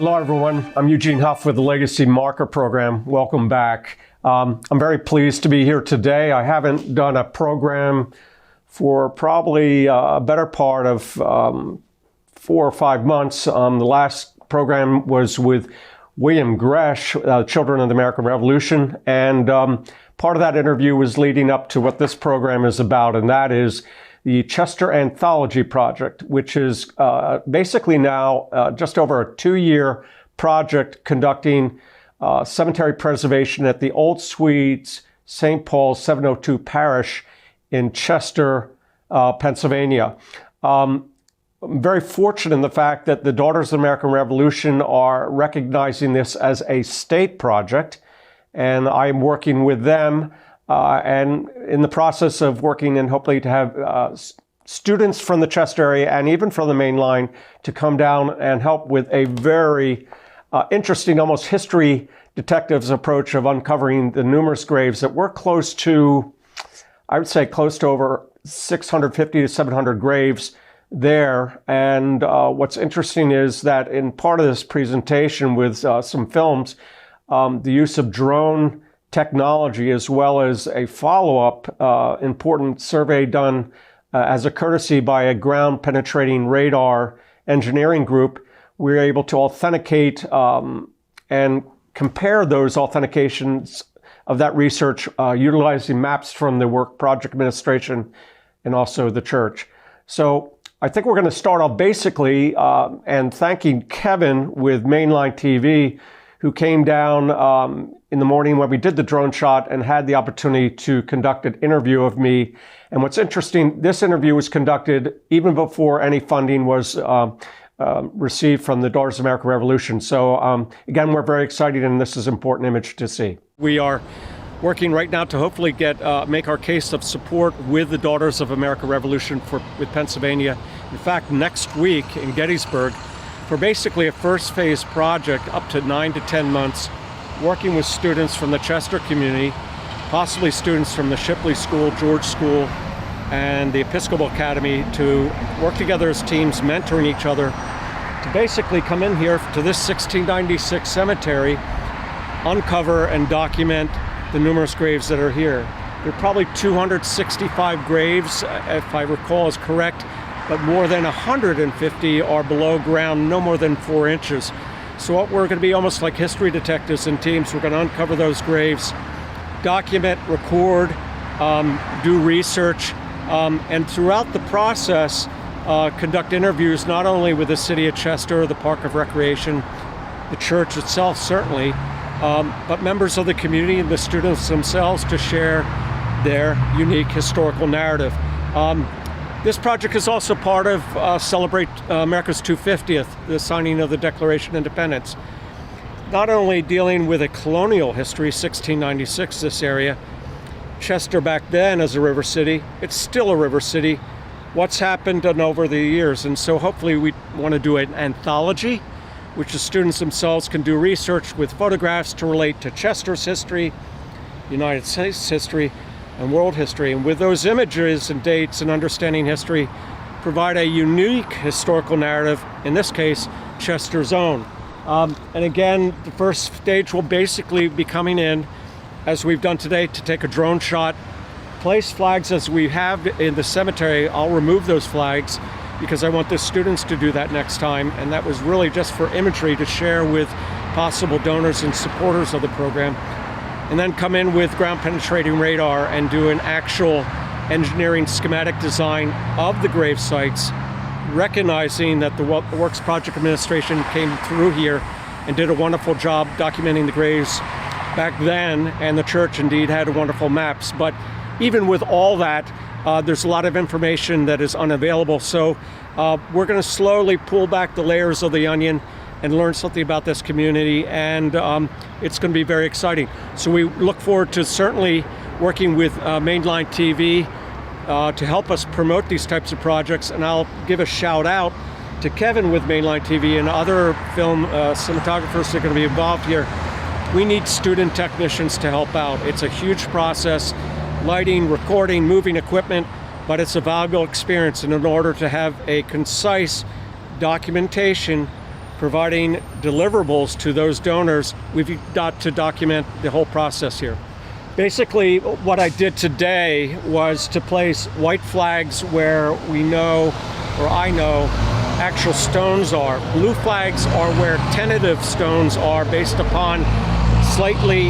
Hello, everyone. I'm Eugene Hough with the Legacy Marker Program. Welcome back. I'm very pleased to be here today. I haven't done a program for probably a better part of 4 or 5 months. The last program was with William Gresh, Children of the American Revolution, and part of that interview was leading up to what this program is about, and that is the Chester Anthology project, which is basically now just over a 2-year project conducting cemetery preservation at the Old Swedish St. Paul's 702 Parish in Chester, Pennsylvania. I'm very fortunate in the fact that the Daughters of the American Revolution are recognizing this as a state project, and I'm working with them and in the process of working and hopefully to have students from the Chester area and even from the main line to come down and help with a very interesting, almost history detective's approach of uncovering the numerous graves that we're close to, I would say close to over 650 to 700 graves there. And what's interesting is that in part of this presentation with some films, the use of drone technology, as well as a follow-up important survey done as a courtesy by a ground penetrating radar engineering group, we're able to authenticate and compare those authentications of that research utilizing maps from the Work Project Administration and also the church. So I think we're going to start off basically and thanking Kevin with Mainline TV, who came down in the morning when we did the drone shot and had the opportunity to conduct an interview of me. And what's interesting, this interview was conducted even before any funding was received from the Daughters of the American Revolution. So again, we're very excited, and this is an important image to see. We are working right now to hopefully make our case of support with the Daughters of American Revolution with Pennsylvania. In fact, next week in Gettysburg, for basically a first phase project up to 9 to 10 months, working with students from the Chester community, possibly students from the Shipley School, George School, and the Episcopal Academy to work together as teams, mentoring each other, to basically come in here to this 1696 cemetery, uncover and document the numerous graves that are here. There are probably 265 graves, if I recall is correct, but more than 150 are below ground, no more than 4 inches. So what we're going to be almost like history detectives and teams. We're going to uncover those graves, document, record, do research, and throughout the process, conduct interviews not only with the City of Chester, the Park of Recreation, the church itself certainly, but members of the community and the students themselves to share their unique historical narrative. This project is also part of Celebrate America's 250th, the signing of the Declaration of Independence. Not only dealing with a colonial history, 1696, this area, Chester back then as a river city, it's still a river city, what's happened over the years. And so hopefully we want to do an anthology, which the students themselves can do research with photographs to relate to Chester's history, United States history, and world history. And with those images and dates and understanding history, provide a unique historical narrative, in this case, Chester's own. And again, the first stage will basically be coming in, as we've done today, to take a drone shot, place flags as we have in the cemetery. I'll remove those flags because I want the students to do that next time. And that was really just for imagery to share with possible donors and supporters of the program. And then come in with ground penetrating radar and do an actual engineering schematic design of the grave sites, recognizing that the Works Project Administration came through here and did a wonderful job documenting the graves back then, and the church indeed had wonderful maps. But even with all that, there's a lot of information that is unavailable. So we're going to slowly pull back the layers of the onion and learn something about this community, and it's going to be very exciting. So we look forward to certainly working with Mainline TV to help us promote these types of projects, and I'll give a shout out to Kevin with Mainline TV and other film cinematographers that are going to be involved here. We need student technicians to help out. It's a huge process, lighting, recording, moving equipment, but it's a valuable experience, and in order to have a concise documentation providing deliverables to those donors, we've got to document the whole process here. Basically, what I did today was to place white flags where we know, or I know, actual stones are. Blue flags are where tentative stones are based upon slightly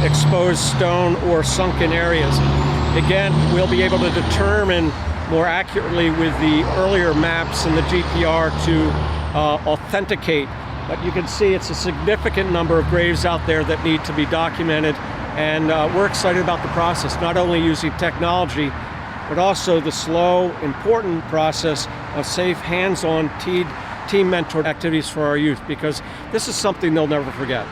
exposed stone or sunken areas. Again, we'll be able to determine more accurately with the earlier maps and the GPR to authenticate. But you can see it's a significant number of graves out there that need to be documented, and we're excited about the process, not only using technology, but also the slow, important process of safe, hands-on, team-mentored activities for our youth, because this is something they'll never forget.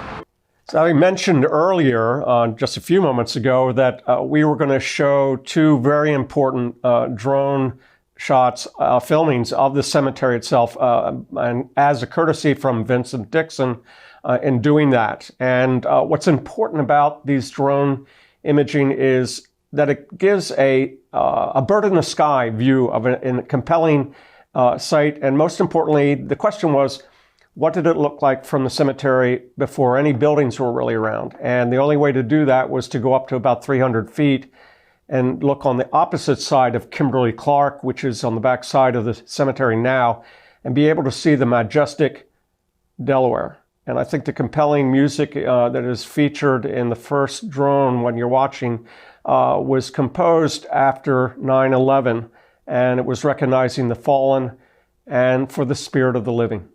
So I mentioned earlier, just a few moments ago, that we were going to show two very important drone shots, filmings of the cemetery itself, and as a courtesy from Vincent Dixon in doing that. And what's important about these drone imaging is that it gives a bird in the sky view of a compelling site. And most importantly, the question was, what did it look like from the cemetery before any buildings were really around? And the only way to do that was to go up to about 300 feet and look on the opposite side of Kimberly Clark, which is on the back side of the cemetery now, and be able to see the majestic Delaware. And I think the compelling music that is featured in the first drone when you're watching was composed after 9/11, and it was recognizing the fallen and for the spirit of the living.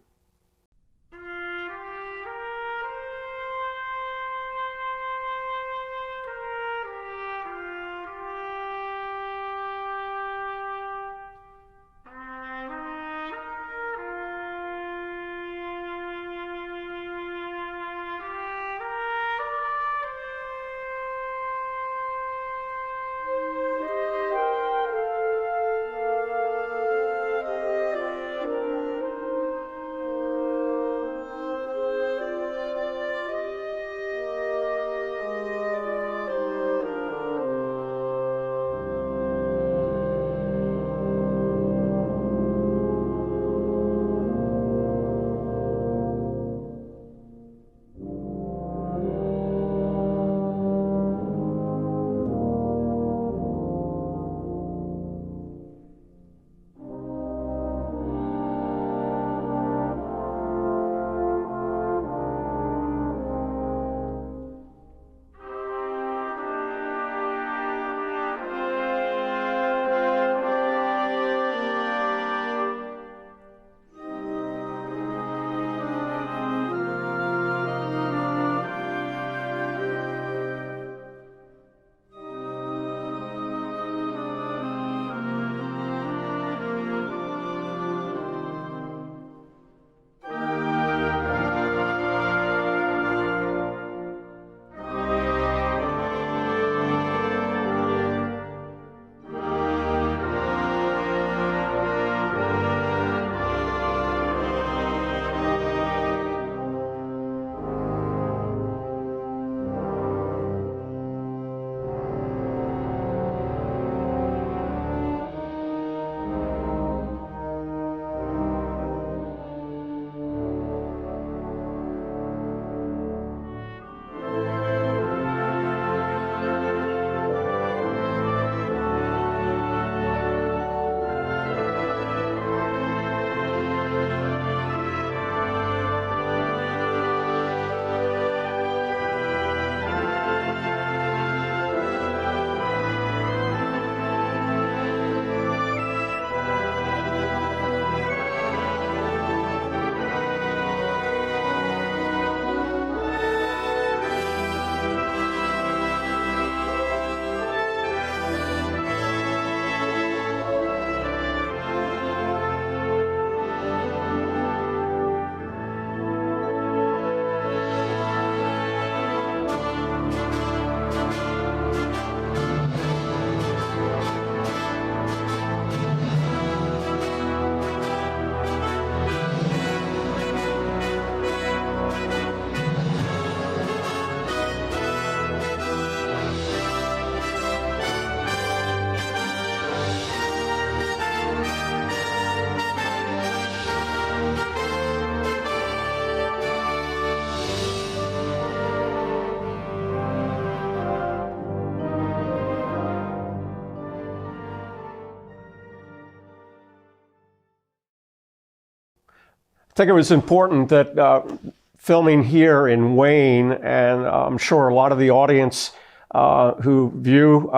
think it was important that filming here in Wayne, and I'm sure a lot of the audience who view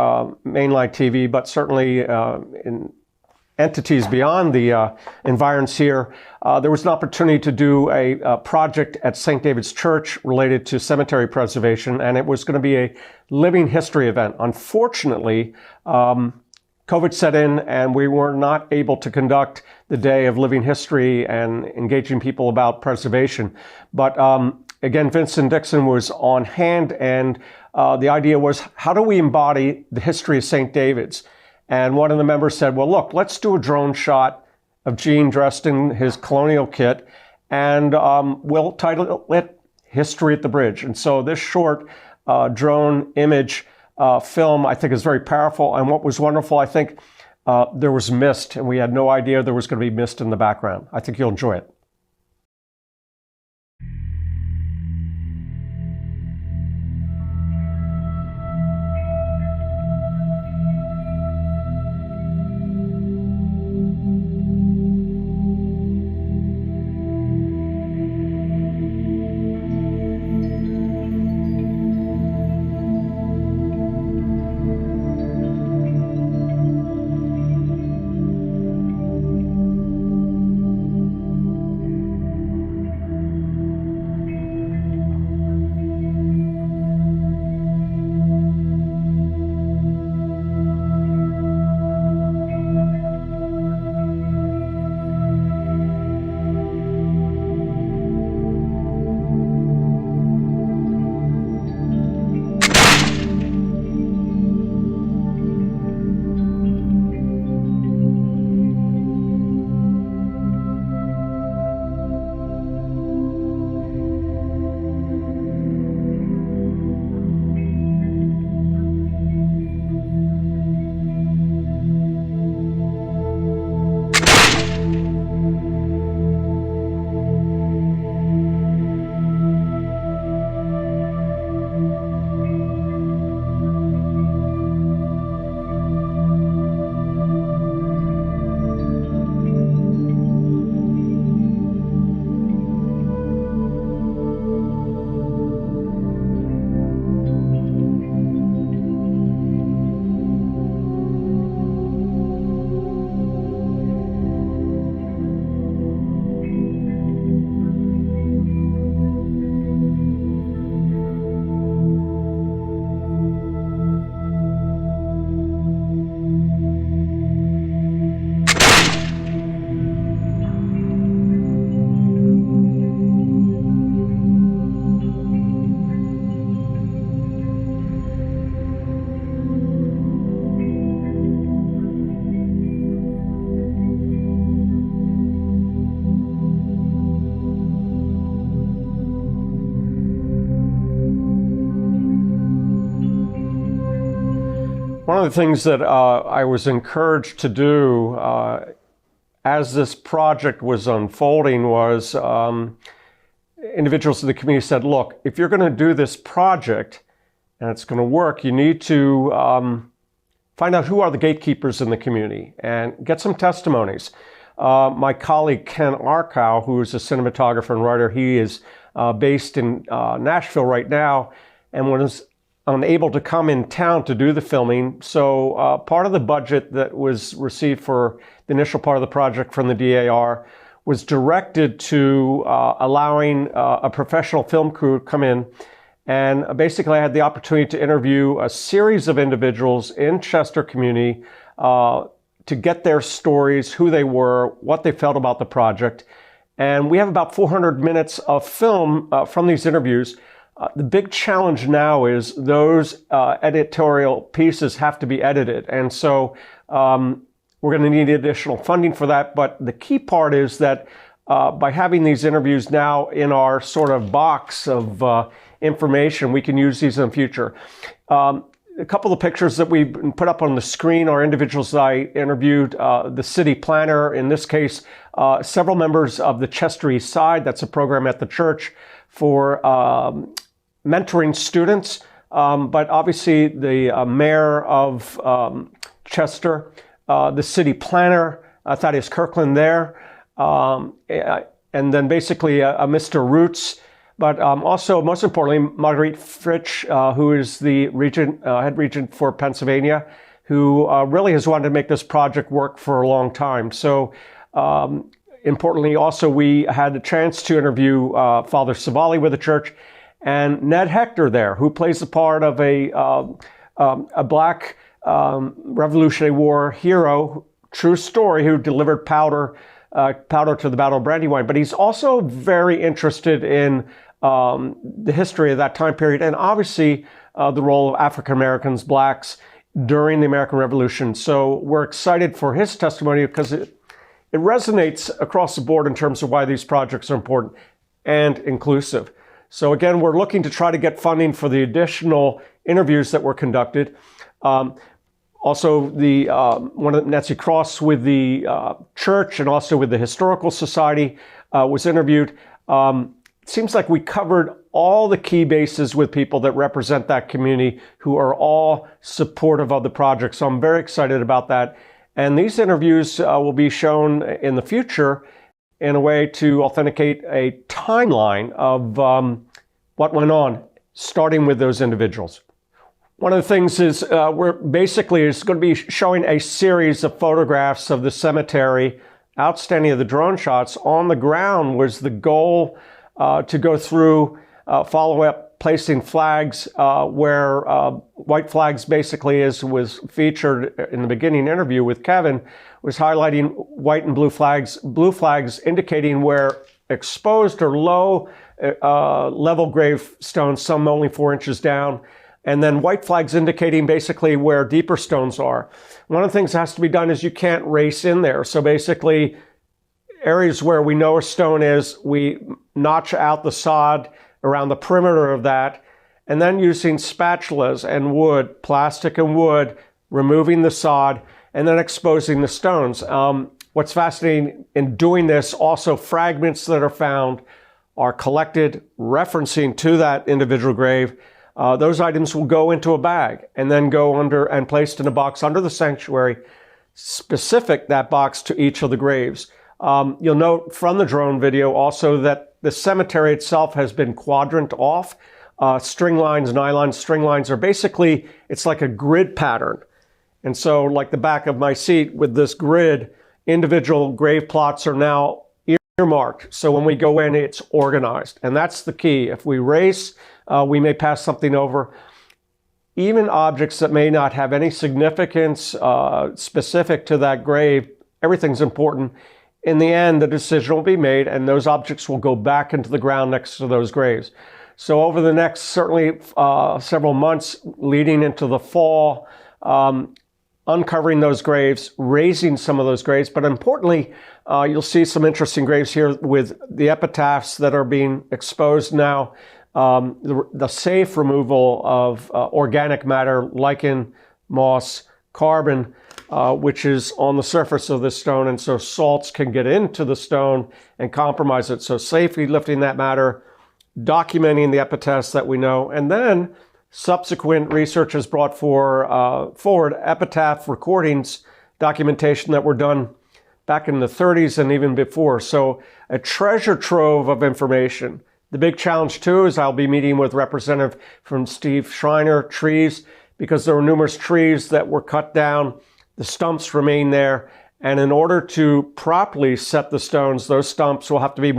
mainline TV, but certainly in entities beyond the environs here, there was an opportunity to do a project at St. David's Church related to cemetery preservation, and it was going to be a living history event. Unfortunately, COVID set in and we were not able to conduct the day of living history and engaging people about preservation. But again, Vincent Dixon was on hand, and the idea was, how do we embody the history of St. David's? And one of the members said, well, look, let's do a drone shot of Gene dressed in his colonial kit, and we'll title it History at the Bridge. And so this short drone image film, I think, is very powerful. And what was wonderful, I think, there was mist, and we had no idea there was going to be mist in the background. I think you'll enjoy it. One of the things that I was encouraged to do as this project was unfolding was individuals in the community said, look, if you're going to do this project and it's going to work, you need to find out who are the gatekeepers in the community and get some testimonies. My colleague Ken Arkow, who is a cinematographer and writer, he is based in Nashville right now and was unable to come in town to do the filming. So part of the budget that was received for the initial part of the project from the DAR was directed to allowing a professional film crew to come in. And basically I had the opportunity to interview a series of individuals in Chester community to get their stories, who they were, what they felt about the project. And we have about 400 minutes of film from these interviews. The big challenge now is those editorial pieces have to be edited. And so we're going to need additional funding for that. But the key part is that by having these interviews now in our sort of box of information, we can use these in the future. A couple of pictures that we've put up on the screen are individuals that I interviewed, the city planner, in this case, several members of the Chester East Side. That's a program at the church for mentoring students, but obviously the mayor of Chester, the city planner, Thaddeus Kirkland there, and then basically a Mr. Roots, but also, most importantly, Marguerite Fritsch, who is the head regent for Pennsylvania, who really has wanted to make this project work for a long time. So importantly, also, we had the chance to interview Father Savali with the church, and Ned Hector there, who plays the part of a black Revolutionary War hero, true story, who delivered powder to the Battle of Brandywine. But he's also very interested in the history of that time period, and obviously the role of African Americans, blacks, during the American Revolution. So we're excited for his testimony because it resonates across the board in terms of why these projects are important and inclusive. So again, we're looking to try to get funding for the additional interviews that were conducted. Also, Nancy Cross with the church and also with the Historical Society was interviewed. It seems like we covered all the key bases with people that represent that community who are all supportive of the project. So I'm very excited about that. And these interviews will be shown in the future in a way to authenticate a timeline of what went on, starting with those individuals. One of the things is we're basically is going to be showing a series of photographs of the cemetery. Outstanding of the drone shots on the ground was the goal to go through, follow up, placing flags where white flags basically, as was featured in the beginning interview with Kevin, was highlighting white and blue flags indicating where exposed or low level gravestones, some only 4 inches down, and then white flags indicating basically where deeper stones are. One of the things that has to be done is you can't race in there. So basically, areas where we know a stone is, we notch out the sod around the perimeter of that, and then using spatulas and wood, plastic and wood, removing the sod, and then exposing the stones. What's fascinating in doing this, also fragments that are found are collected referencing to that individual grave. Those items will go into a bag and then go under and placed in a box under the sanctuary, specific that box to each of the graves. You'll note from the drone video also that the cemetery itself has been quadrant off. String lines, nylon string lines are basically, it's like a grid pattern. And so like the back of my seat with this grid, individual grave plots are now earmarked. So when we go in, it's organized. And that's the key. If we race, we may pass something over. Even objects that may not have any significance specific to that grave, everything's important. In the end, the decision will be made, and those objects will go back into the ground next to those graves. So over the next, certainly several months leading into the fall, uncovering those graves, raising some of those graves, but importantly, you'll see some interesting graves here with the epitaphs that are being exposed now. The safe removal of organic matter, lichen, moss, carbon, which is on the surface of the stone, and so salts can get into the stone and compromise it. So safely lifting that matter, documenting the epitaphs that we know, and then subsequent research has brought forward epitaph recordings, documentation that were done back in the 30s and even before. So a treasure trove of information. The big challenge too is I'll be meeting with representative from Steve Schreiner Trees, because there were numerous trees that were cut down. The stumps remain there. And in order to properly set the stones, those stumps will have to be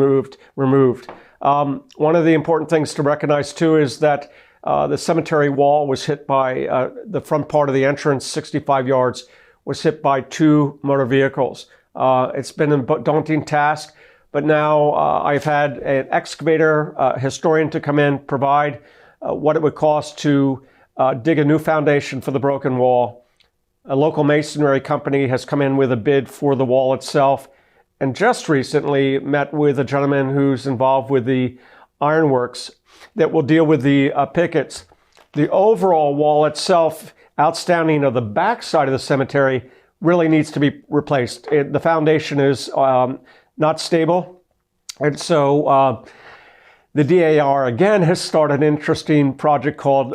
removed. One of the important things to recognize too is that the cemetery wall was hit by, the front part of the entrance, 65 yards, was hit by 2 motor vehicles. It's been a daunting task, but now I've had an excavator, historian to come in, provide what it would cost to dig a new foundation for the broken wall. A local masonry company has come in with a bid for the wall itself, and just recently met with a gentleman who's involved with the ironworks that will deal with the pickets. The overall wall itself, outstanding of the back side of the cemetery, really needs to be replaced. The foundation is not stable, and so the DAR again has started an interesting project called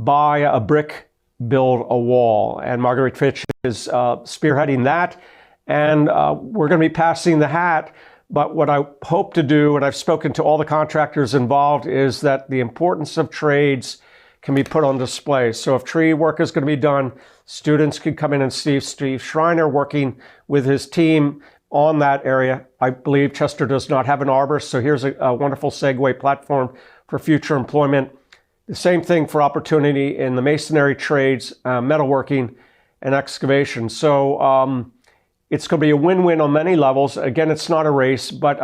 Buy a Brick, Build a Wall, and Marguerite Fitch is spearheading that, and we're going to be passing the hat But what I hope to do, and I've spoken to all the contractors involved, is that the importance of trades can be put on display. So if tree work is going to be done, students can come in and see Steve Schreiner working with his team on that area. I believe Chester does not have an arborist, so here's a wonderful segue platform for future employment. The same thing for opportunity in the masonry trades, metalworking, and excavation. So it's going to be a win-win on many levels. Again, it's not a race, but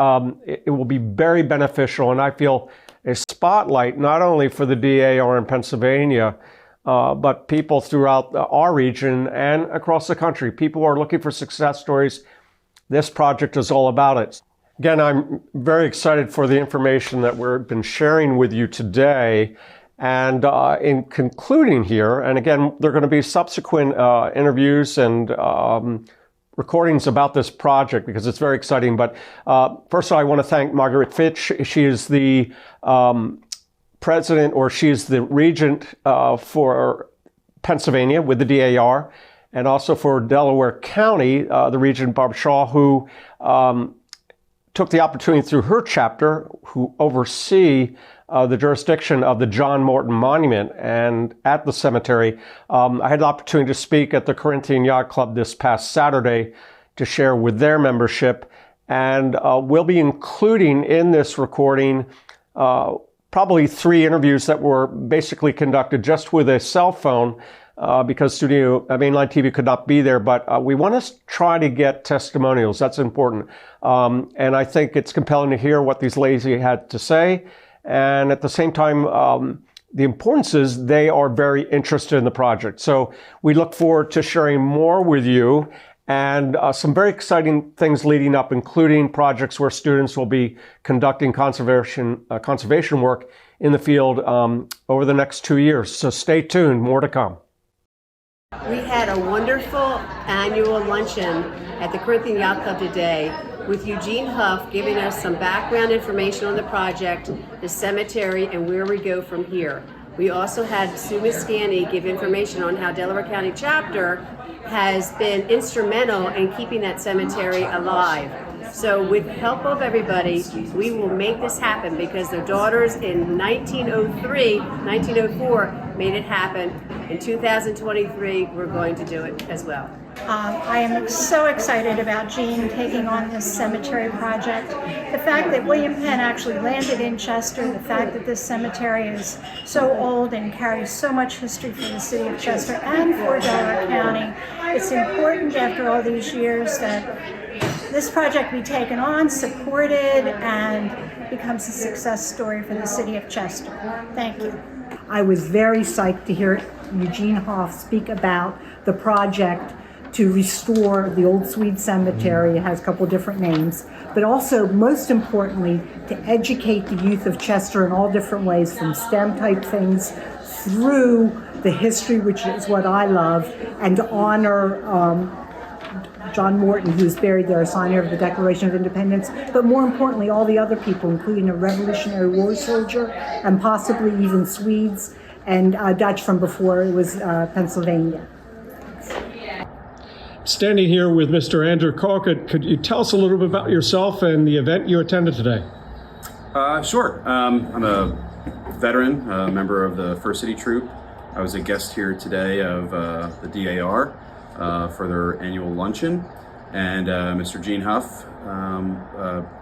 it will be very beneficial. And I feel a spotlight not only for the DAR in Pennsylvania, but people throughout our region and across the country. People who are looking for success stories. This project is all about it. Again, I'm very excited for the information that we've been sharing with you today. And in concluding here, and again, there are going to be subsequent interviews and recordings about this project because it's very exciting. But first of all, I want to thank Margaret Fitch. She is the president, or she's the regent for Pennsylvania with the DAR, and also for Delaware County, the regent Barb Shaw, who took the opportunity through her chapter, who oversee the jurisdiction of the John Morton Monument and at the cemetery. I had the opportunity to speak at the Corinthian Yacht Club this past Saturday to share with their membership. And we'll be including in this recording probably 3 interviews that were basically conducted just with a cell phone because mainline TV could not be there. But we want to try to get testimonials. That's important. And I think it's compelling to hear what these ladies had to say. And at the same time, the importance is they are very interested in the project. So we look forward to sharing more with you and some very exciting things leading up, including projects where students will be conducting conservation work in the field over the next 2 years. So stay tuned, more to come. We had a wonderful annual luncheon at the Corinthian Yacht Club today with Eugene Hough giving us some background information on the project, the cemetery, and where we go from here. We also had Sue Miscani give information on how Delaware County Chapter has been instrumental in keeping that cemetery alive. So with the help of everybody, we will make this happen because their daughters in 1903, 1904 made it happen. In 2023, we're going to do it as well. I am so excited about Gene taking on this cemetery project. The fact that William Penn actually landed in Chester, the fact that this cemetery is so old and carries so much history for the city of Chester and for Delaware County, it's important after all these years that this project be taken on, supported, and becomes a success story for the city of Chester. Thank you. I was very psyched to hear Eugene Hough speak about the project to restore the Old Swedish Cemetery. It has a couple different names, but also, most importantly, to educate the youth of Chester in all different ways, from STEM type things through the history, which is what I love, and to honor John Morton, who's buried there, a signer of the Declaration of Independence, but more importantly, all the other people, including a Revolutionary War soldier, and possibly even Swedes and Dutch from before it was Pennsylvania. Standing here with Mr. Andrew Colquitt, could you tell us a little bit about yourself and the event you attended today? Sure. I'm a veteran, a member of the First City Troop. I was a guest here today of the DAR for their annual luncheon, and Mr. Eugene Hough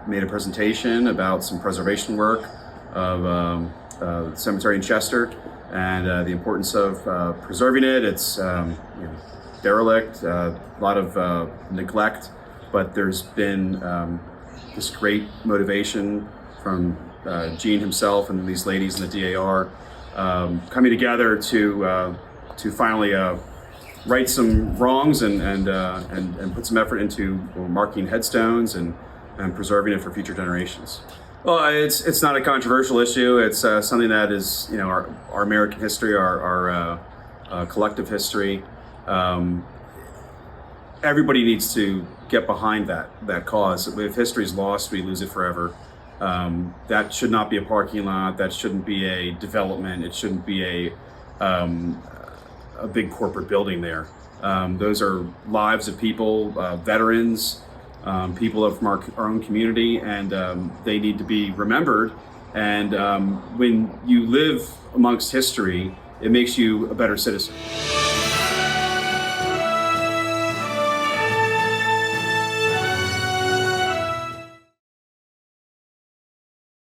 made a presentation about some preservation work of the cemetery in Chester and the importance of preserving it. It's derelict, a lot of neglect, but there's been this great motivation from Gene himself and these ladies in the DAR coming together to finally right some wrongs and put some effort into marking headstones and preserving it for future generations. Well, it's not a controversial issue. It's something that is, our American history, our collective history. Everybody needs to get behind that cause. If history is lost, we lose it forever. That should not be a parking lot. That shouldn't be a development. It shouldn't be a big corporate building there. Those are lives of people, veterans, people from our own community, and they need to be remembered. And when you live amongst history, it makes you a better citizen.